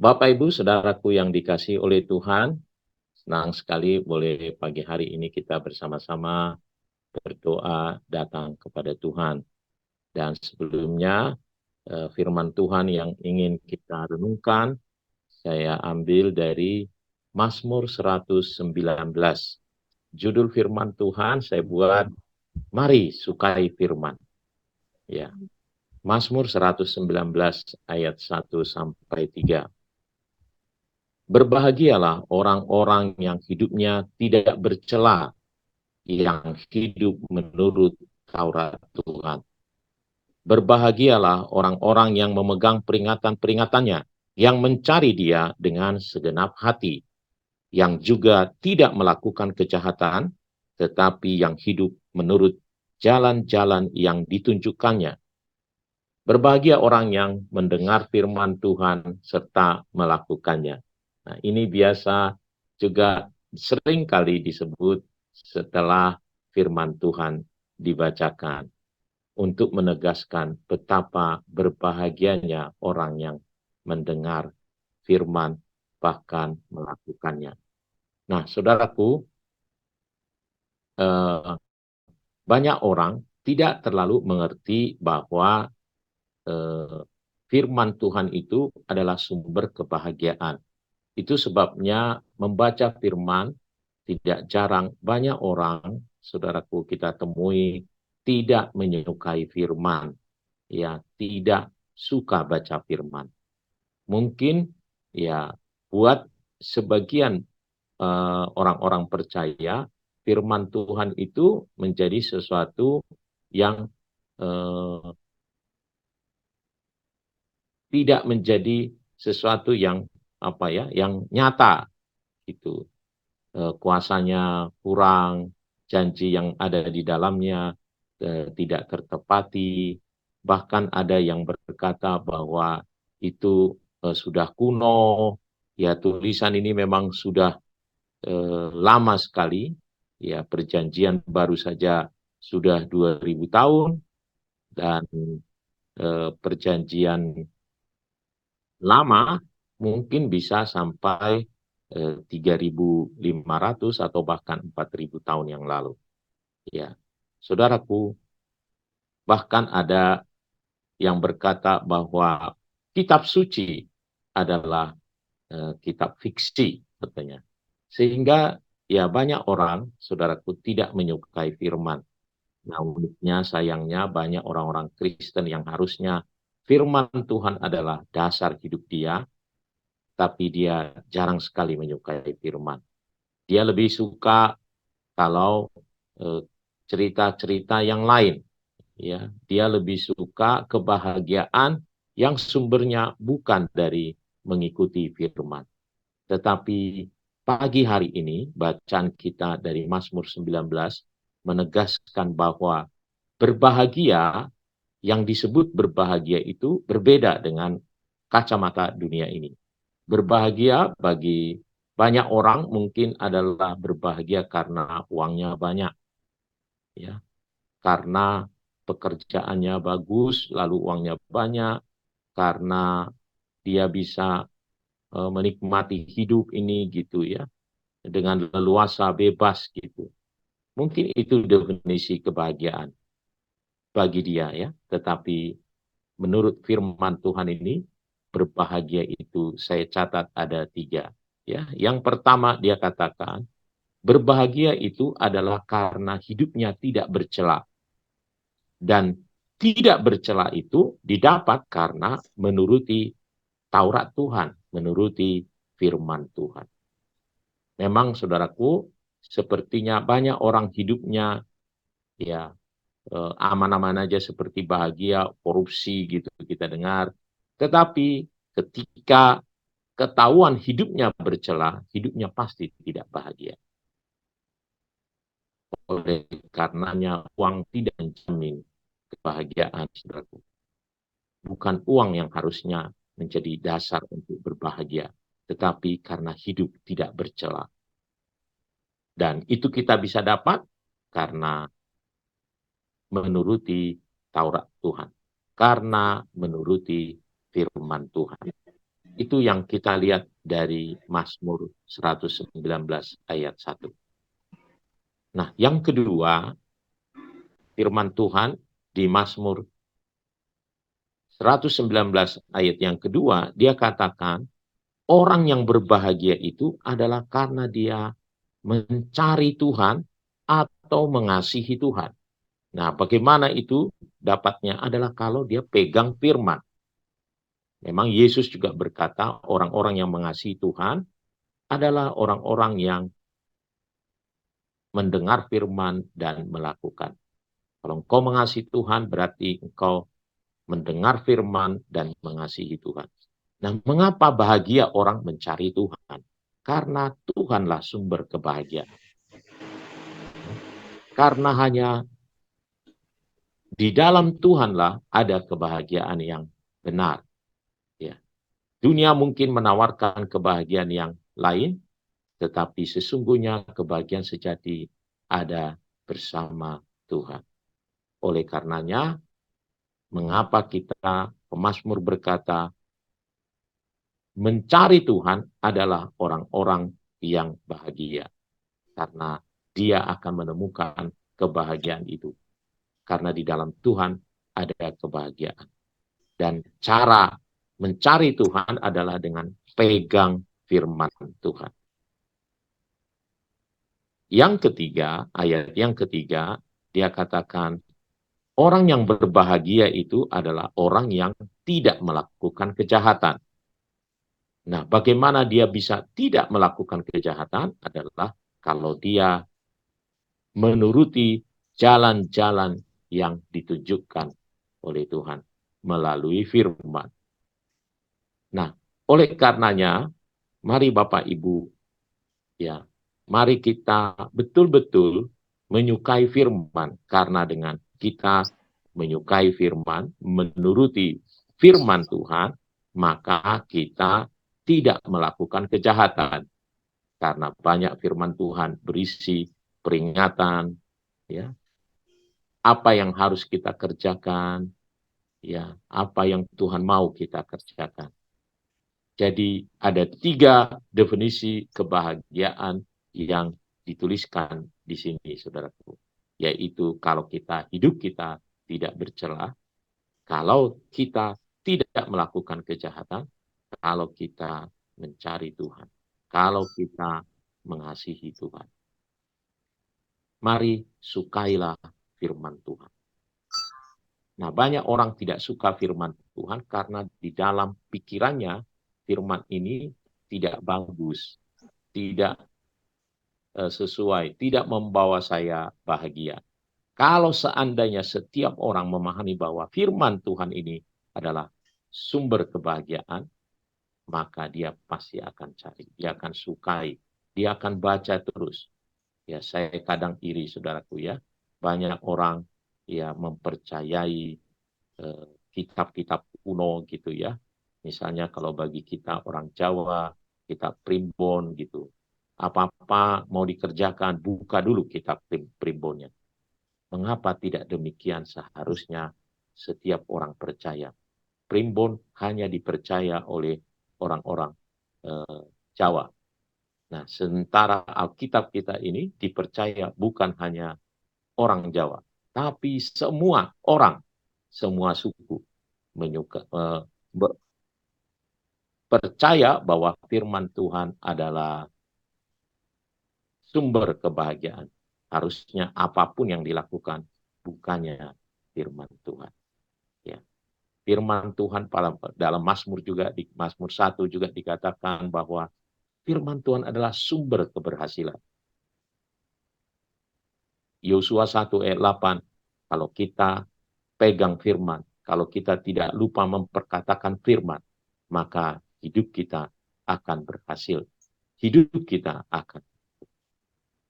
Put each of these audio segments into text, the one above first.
Bapak, Ibu, saudaraku yang dikasihi oleh Tuhan, senang sekali boleh pagi hari ini kita bersama-sama berdoa datang kepada Tuhan. Dan sebelumnya, firman Tuhan yang ingin kita renungkan, saya ambil dari Mazmur 119. Judul firman Tuhan saya buat, Mari Sukai Firman. Ya, Mazmur 119 ayat 1 sampai 3. Berbahagialah orang-orang yang hidupnya tidak bercela, yang hidup menurut Taurat Tuhan. Berbahagialah orang-orang yang memegang peringatan-peringatannya, yang mencari Dia dengan segenap hati, yang juga tidak melakukan kejahatan, tetapi yang hidup menurut jalan-jalan yang ditunjukkannya. Berbahagia orang yang mendengar firman Tuhan serta melakukannya. Nah, ini biasa juga sering kali disebut setelah firman Tuhan dibacakan untuk menegaskan betapa berbahagianya orang yang mendengar firman bahkan melakukannya. Nah, saudaraku, banyak orang tidak terlalu mengerti bahwa firman Tuhan itu adalah sumber kebahagiaan. Itu sebabnya membaca firman tidak jarang banyak orang, saudaraku, kita temui tidak menyukai firman, ya, tidak suka baca firman. Mungkin ya buat sebagian orang-orang percaya firman Tuhan itu menjadi sesuatu yang eh, tidak menjadi sesuatu yang apa ya, yang nyata gitu. Kuasanya kurang, janji yang ada di dalamnya tidak tertepati, bahkan ada yang berkata bahwa itu sudah kuno, ya tulisan ini memang sudah lama sekali, ya perjanjian baru saja sudah 2000 tahun, dan perjanjian lama mungkin bisa sampai 3.500 atau bahkan 4.000 tahun yang lalu. Ya, saudaraku, bahkan ada yang berkata bahwa kitab suci adalah kitab fiksi, katanya. Sehingga ya banyak orang, saudaraku, tidak menyukai firman. Nah, uniknya, sayangnya banyak orang-orang Kristen yang harusnya firman Tuhan adalah dasar hidup dia, tapi dia jarang sekali menyukai firman. Dia lebih suka kalau eh, cerita-cerita yang lain, ya. Dia lebih suka kebahagiaan yang sumbernya bukan dari mengikuti firman. Tetapi pagi hari ini bacaan kita dari Mazmur 19 menegaskan bahwa berbahagia, yang disebut berbahagia itu berbeda dengan kacamata dunia ini. Berbahagia bagi banyak orang mungkin adalah berbahagia karena uangnya banyak, ya, karena pekerjaannya bagus, lalu uangnya banyak, karena dia bisa menikmati hidup ini gitu ya, dengan leluasa bebas gitu. Mungkin itu definisi kebahagiaan bagi dia ya, tetapi menurut firman Tuhan ini, berbahagia itu saya catat ada 3. Ya, yang pertama dia katakan, berbahagia itu adalah karena hidupnya tidak bercela. Dan tidak bercela itu didapat karena menuruti Taurat Tuhan, menuruti firman Tuhan. Memang saudaraku, sepertinya banyak orang hidupnya ya aman-aman aja seperti bahagia, korupsi gitu kita dengar. Tetapi ketika ketahuan hidupnya bercela, hidupnya pasti tidak bahagia. Oleh karenanya uang tidak menjamin kebahagiaan, saudaraku. Bukan uang yang harusnya menjadi dasar untuk berbahagia, tetapi karena hidup tidak bercela. Dan itu kita bisa dapat karena menuruti Taurat Tuhan. Karena menuruti firman Tuhan. Itu yang kita lihat dari Mazmur 119 ayat 1. Nah, yang kedua, firman Tuhan di Mazmur 119 ayat yang kedua, dia katakan, orang yang berbahagia itu adalah karena dia mencari Tuhan atau mengasihi Tuhan. Nah, bagaimana itu dapatnya adalah kalau dia pegang firman. Memang Yesus juga berkata, orang-orang yang mengasihi Tuhan adalah orang-orang yang mendengar firman dan melakukan. Kalau engkau mengasihi Tuhan, berarti engkau mendengar firman dan mengasihi Tuhan. Nah, mengapa bahagia orang mencari Tuhan? Karena Tuhanlah sumber kebahagiaan. Karena hanya di dalam Tuhanlah ada kebahagiaan yang benar. Ya. Dunia mungkin menawarkan kebahagiaan yang lain, tetapi sesungguhnya kebahagiaan sejati ada bersama Tuhan. Oleh karenanya, mengapa kita, pemazmur berkata, mencari Tuhan adalah orang-orang yang bahagia. Karena dia akan menemukan kebahagiaan itu. Karena di dalam Tuhan ada kebahagiaan. Dan cara mencari Tuhan adalah dengan pegang firman Tuhan. Yang ketiga, ayat yang ketiga, dia katakan, orang yang berbahagia itu adalah orang yang tidak melakukan kejahatan. Nah, bagaimana dia bisa tidak melakukan kejahatan adalah kalau dia menuruti jalan-jalan yang ditunjukkan oleh Tuhan melalui firman. Nah, oleh karenanya, mari Bapak Ibu, ya, mari kita betul-betul menyukai firman, karena dengan kita menyukai firman, menuruti firman Tuhan, maka kita tidak melakukan kejahatan. Karena banyak firman Tuhan berisi peringatan, ya, apa yang harus kita kerjakan, ya, apa yang Tuhan mau kita kerjakan. Jadi ada 3 definisi kebahagiaan yang dituliskan di sini, saudaraku. Yaitu kalau hidup kita tidak bercela, kalau kita tidak melakukan kejahatan, kalau kita mencari Tuhan, kalau kita mengasihi Tuhan. Mari sukailah firman Tuhan. Nah, banyak orang tidak suka firman Tuhan karena di dalam pikirannya firman ini tidak bagus, tidak sesuai, tidak membawa saya bahagia. Kalau seandainya setiap orang memahami bahwa firman Tuhan ini adalah sumber kebahagiaan, maka dia pasti akan cari, dia akan sukai, dia akan baca terus. Ya, saya kadang iri, saudaraku, ya. Banyak orang ya mempercayai kitab-kitab kuno gitu ya. Misalnya kalau bagi kita orang Jawa, kitab primbon gitu. Apa-apa mau dikerjakan, buka dulu kitab primbonnya. Mengapa tidak demikian? Seharusnya setiap orang percaya. Primbon hanya dipercaya oleh orang-orang Jawa. Nah, sementara Alkitab kita ini dipercaya bukan hanya orang Jawa, tapi semua orang, semua suku percaya bahwa firman Tuhan adalah sumber kebahagiaan. Harusnya apapun yang dilakukan bukannya firman Tuhan. Ya. Firman Tuhan dalam Mazmur juga, di Mazmur 1 juga dikatakan bahwa firman Tuhan adalah sumber keberhasilan. Yosua 1 ayat 8, kalau kita pegang firman, kalau kita tidak lupa memperkatakan firman, maka hidup kita akan berhasil. Hidup kita akan.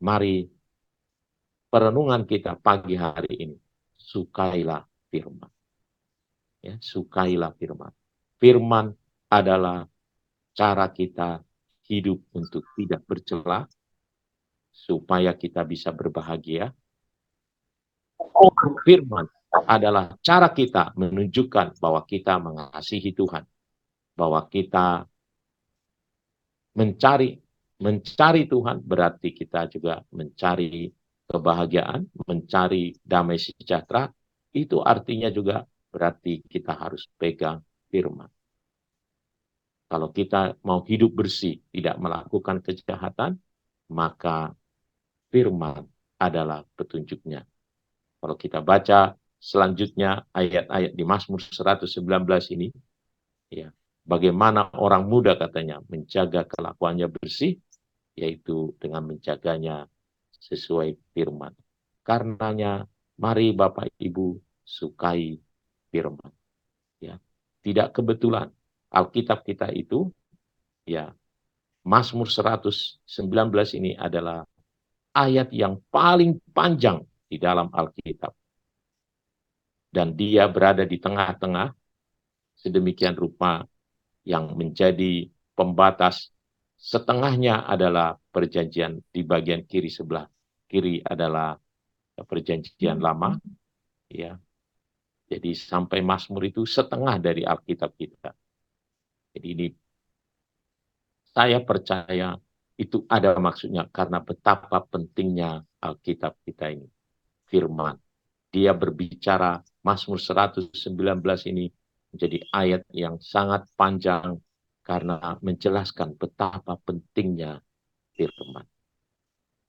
Mari perenungan kita pagi hari ini, sukailah firman. Ya, sukailah firman. Firman adalah cara kita hidup untuk tidak bercela, supaya kita bisa berbahagia. Firman adalah cara kita menunjukkan bahwa kita mengasihi Tuhan. bahwa kita mencari Tuhan berarti kita juga mencari kebahagiaan, mencari damai sejahtera. Itu artinya juga berarti kita harus pegang firman. Kalau kita mau hidup bersih, tidak melakukan kejahatan, maka firman adalah petunjuknya. Kalau kita baca selanjutnya ayat-ayat di Mazmur 119 ini, ya, bagaimana orang muda katanya menjaga kelakuannya bersih, yaitu dengan menjaganya sesuai firman. Karenanya, mari Bapak Ibu sukai firman. Ya, tidak kebetulan Alkitab kita itu, ya, Mazmur 119 ini adalah ayat yang paling panjang di dalam Alkitab. Dan dia berada di tengah-tengah, sedemikian rupa yang menjadi pembatas. Setengahnya adalah perjanjian di bagian kiri sebelah kiri adalah perjanjian lama, ya. Jadi sampai Mazmur itu setengah dari Alkitab kita. Jadi ini saya percaya itu ada maksudnya karena betapa pentingnya Alkitab kita ini, firman. Dia berbicara, Mazmur 119 ini menjadi ayat yang sangat panjang karena menjelaskan betapa pentingnya firman.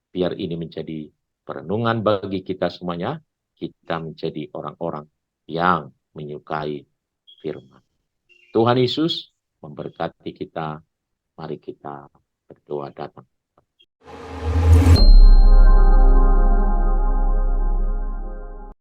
Biar ini menjadi perenungan bagi kita semuanya, kita menjadi orang-orang yang menyukai firman. Tuhan Yesus memberkati kita. Mari kita berdoa datang.